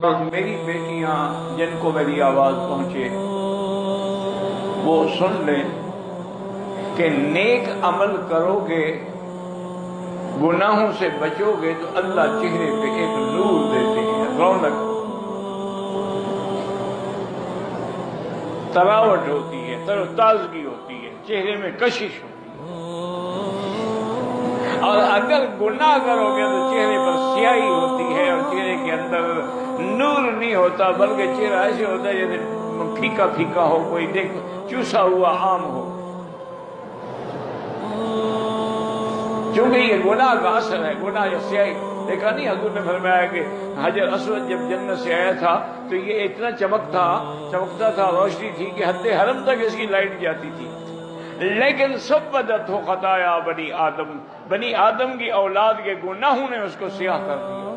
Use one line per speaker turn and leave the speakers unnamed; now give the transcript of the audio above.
और मेरी बेटियां जिनको मेरी आवाज पहुंचे वो सुन लें कि नेक अमल करोगे, गुनाहों से बचोगे तो अल्लाह चेहरे पे एक नूर देते हैं, रौनक, तरावट होती है, तरोताजगी होती है, चेहरे में कशिश होती है। और अगर गुनाह करोगे तो चेहरे पर स्याही होती है और चेहरे के अंदर नूर नहीं होता, बल्कि चेहरा ऐसे होता है जैसे फीका फीका हो, कोई देख चूसा हुआ आम हो। क्योंकि ये गुनाह का असर है, गुनाह या स्याही। देखा नहीं, हजूर ने फरमाया कि हजर अस्वद जब जन्नत से आया था तो ये इतना चमकता था, रोशनी थी कि हद्दे हरम तक इसकी लाइट जाती थी। लेकिन सब बदत हो खताया बनी आदम की औलाद के गुनाहों ने उसको स्याह कर दिया।